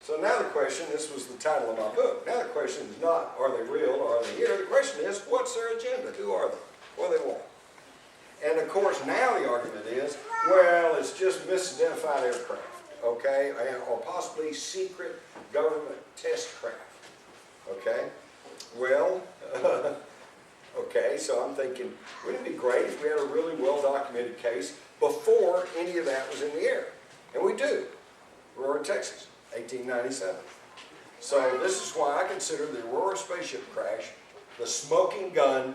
So now the question, this was the title of my book, now the question is not, are they real or are they here? The question is, what's their agenda? Who are they? What do they want? And of course, now the argument is, well, it's just misidentified aircraft, okay? Or possibly secret government test craft, okay? Well, okay, so I'm thinking, wouldn't it be great if we had a really well-documented case before any of that was in the air? And we do. Aurora, Texas, 1897. So this is why I consider the Aurora spaceship crash the smoking gun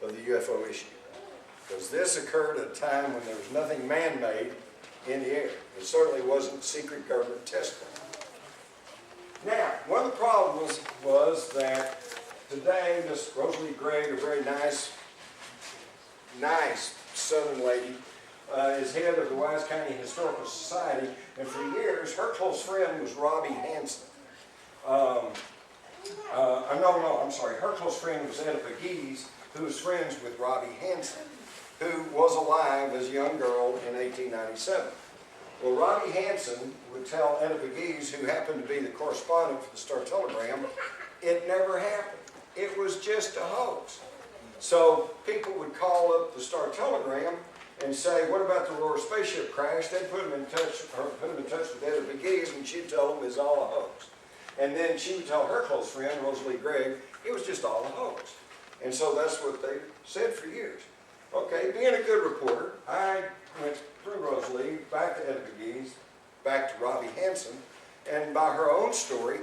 of the UFO issue. Because this occurred at a time when there was nothing man-made in the air. It certainly wasn't secret government test craft. Now, one of the problems was that today, Miss Rosalie Gregg, a very nice Southern lady, is head of the Wise County Historical Society, and for years, her close friend was Robbie Hansen. Her close friend was Etta Pegues, who was friends with Robbie Hansen, who was alive as a young girl in 1897. Well, Robbie Hansen would tell Etta Pegues, who happened to be the correspondent for the Star-Telegram, it never happened. It was just a hoax. So people would call up the Star-Telegram and say, what about the Aurora spaceship crash? They'd put them in touch with Etta Pegues, and she'd tell them it's all a hoax. And then she would tell her close friend, Rosalie Gregg, it was just all a hoax. And so that's what they said for years. Okay, being a good reporter, I went through Rosalie, back to Etta Pegues, back to Robbie Hansen, and by her own story,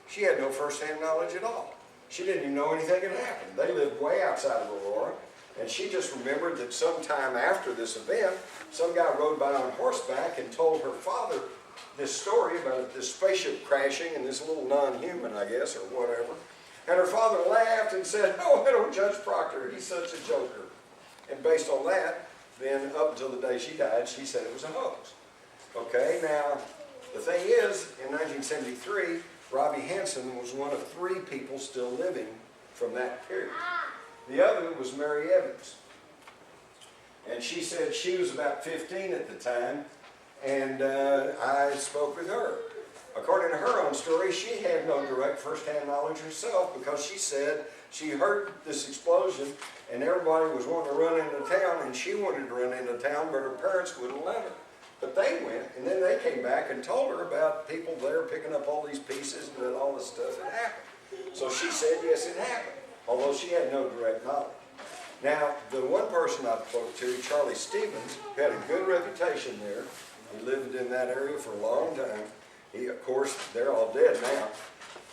she had no first-hand knowledge at all. She didn't even know anything had happened. They lived way outside of Aurora, and she just remembered that sometime after this event, some guy rode by on horseback and told her father this story about this spaceship crashing and this little non-human, I guess, or whatever. And her father laughed and said, oh, I don't Judge Proctor, he's such a joker. And based on that, then up until the day she died, she said it was a hoax. Okay, now, the thing is, in 1973, Robbie Hansen was one of 3 people still living from that period. The other was Mary Evans. And she said she was about 15 at the time, and I spoke with her. According to her own story, she had no direct first-hand knowledge herself, because she said she heard this explosion and everybody was wanting to run into town, and she wanted to run into town, but her parents wouldn't let her. But they went, and then they came back and told her about people there picking up all these pieces and that all this stuff had happened. So she said, yes, it happened, although she had no direct knowledge. Now, the one person I spoke to, Charlie Stevens, had a good reputation there. He lived in that area for a long time. Of course, they're all dead now.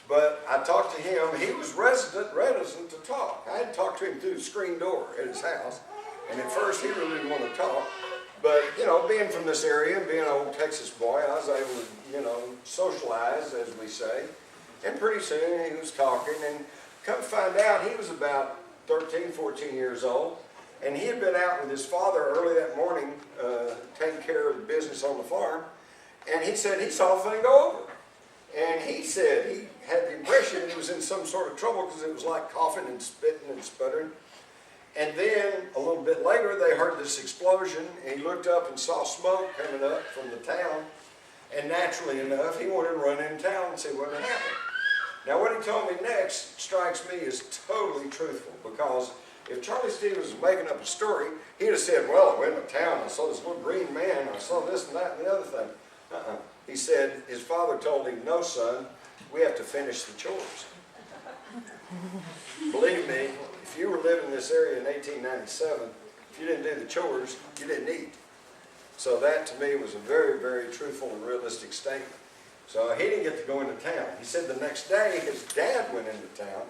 But I talked to him. He was reticent to talk. I had talked to him through the screen door at his house. And at first, he really didn't want to talk. But, you know, being from this area and being an old Texas boy, I was able to, you know, socialize, as we say. And pretty soon, he was talking. And come to find out, he was about 13, 14 years old. And he had been out with his father early that morning, taking care of the business on the farm. And he said he saw the thing go over. And he said he had the impression he was in some sort of trouble because it was like coughing and spitting and sputtering. And then, a little bit later, they heard this explosion, and he looked up and saw smoke coming up from the town. And naturally enough, he wanted to run in town and see what had happened. Now, what he told me next strikes me as totally truthful, because if Charlie Stevens was making up a story, he'd have said, well, I went into town, I saw this little green man, I saw this and that and the other thing. He said his father told him, no, son, we have to finish the chores. Believe me, if you were living in this area in 1897, if you didn't do the chores, you didn't eat. So that, to me, was a very, very truthful and realistic statement. So he didn't get to go into town. He said the next day, his dad went into town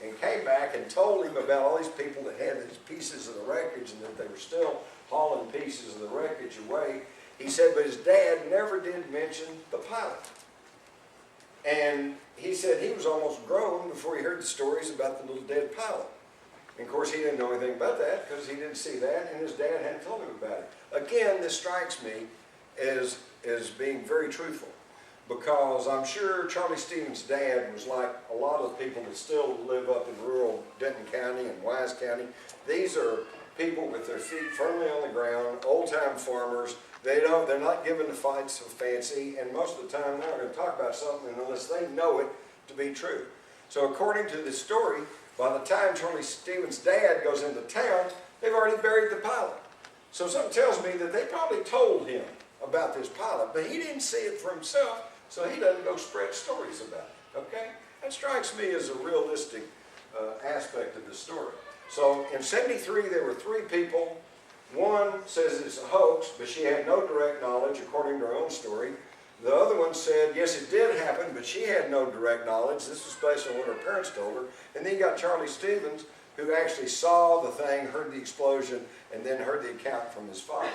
and came back and told him about all these people that had these pieces of the wreckage and that they were still hauling pieces of the wreckage away. He said, but his dad never did mention the pilot. And he said he was almost grown before he heard the stories about the little dead pilot. And of course, he didn't know anything about that because he didn't see that, and his dad hadn't told him about it. Again, this strikes me as being very truthful, because I'm sure Charlie Stevens' dad was like a lot of people that still live up in rural Denton County and Wise County. These are people with their feet firmly on the ground, old-time farmers They're not given to fight so fancy, and most of the time they're not going to talk about something unless they know it to be true. So according to this story, by the time Charlie Stevens' dad goes into town, they've already buried the pilot. So something tells me that they probably told him about this pilot, but he didn't see it for himself, so he doesn't go spread stories about it, okay? That strikes me as a realistic aspect of the story. So in '73, there were 3 people. One says it's a hoax, but she had no direct knowledge, according to her own story. The other one said, yes, it did happen, but she had no direct knowledge. This was based on what her parents told her. And then you got Charlie Stevens, who actually saw the thing, heard the explosion, and then heard the account from his father.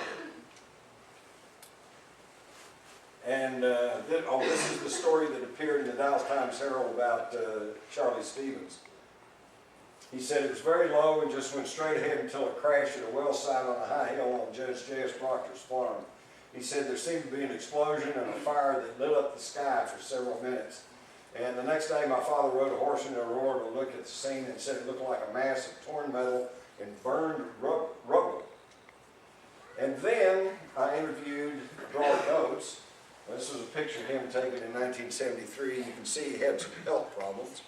And this is the story that appeared in the Dallas Times-Herald about Charlie Stevens. He said it was very low and just went straight ahead until it crashed at a well site on a high hill on Judge J.S. Proctor's farm. He said there seemed to be an explosion and a fire that lit up the sky for several minutes. And the next day my father rode a horse into Aurora to look at the scene and said it looked like a mass of torn metal and burned rubble. And then I interviewed Raleigh Oates. This was a picture of him taken in 1973. You can see he had some health problems.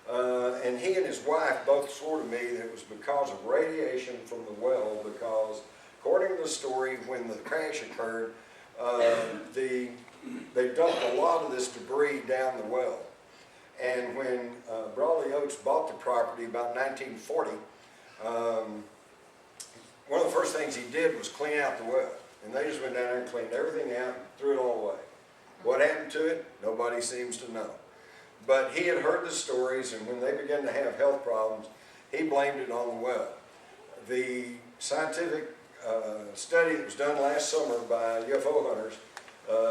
And he and his wife both swore to me that it was because of radiation from the well, because according to the story, when the crash occurred, they dumped a lot of this debris down the well. And when Raleigh Oates bought the property about 1940, one of the first things he did was clean out the well. And they just went down there and cleaned everything out and threw it all away. What happened to it? Nobody seems to know. But he had heard the stories, and when they began to have health problems, he blamed it on the well. The scientific study that was done last summer by UFO hunters,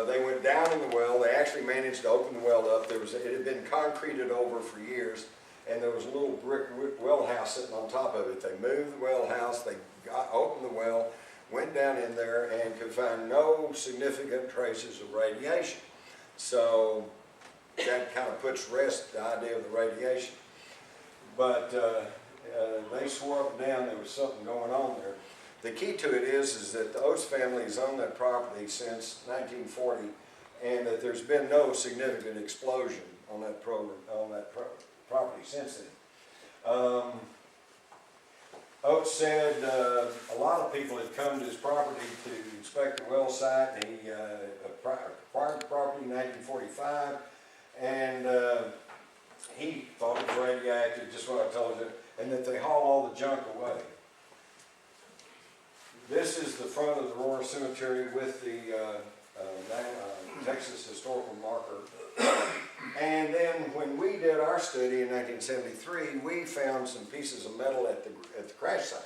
they went down in the well. They actually managed to open the well up. It had been concreted over for years, and there was a little brick well house sitting on top of it. They moved the well house, they opened the well, went down in there, and could find no significant traces of radiation. So that kind of puts to rest the idea of the radiation. But they swore up and down there was something going on there. The key to it is that the Oates family has owned that property since 1940, and that there's been no significant explosion on that property since then. Oates said a lot of people had come to his property to inspect the well site. He acquired the property in 1945, and he thought it was radioactive, just what I told you, and that they haul all the junk away. This is the front of the Aurora Cemetery with the Texas historical marker. And then when we did our study in 1973, we found some pieces of metal at the crash site.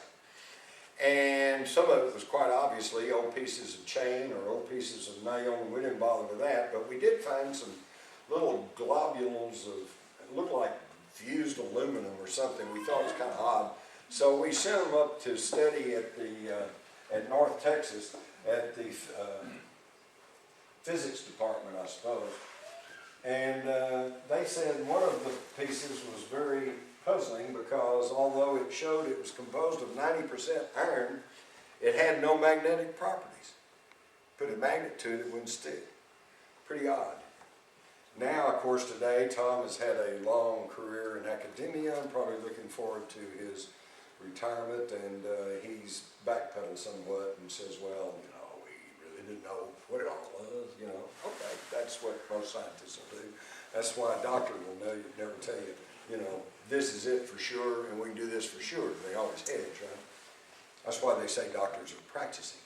And some of it was quite obviously old pieces of chain or old pieces of nail, and we didn't bother with that, but we did find some little globules of, it looked like fused aluminum or something. We thought it was kind of odd. So we sent them up to study at North Texas at the physics department, I suppose. And they said one of the pieces was very puzzling because although it showed it was composed of 90% iron, it had no magnetic properties. Put a magnet to it, it wouldn't stick. Pretty odd. Now, of course, today, Tom has had a long career in academia. I'm probably looking forward to his retirement, and he's backpedaled somewhat and says, well, you know, we really didn't know what it all was, you know. Okay, that's what most scientists will do. That's why a doctor will never tell you, you know, this is it for sure, and we can do this for sure. They always hedge, right? That's why they say doctors are practicing.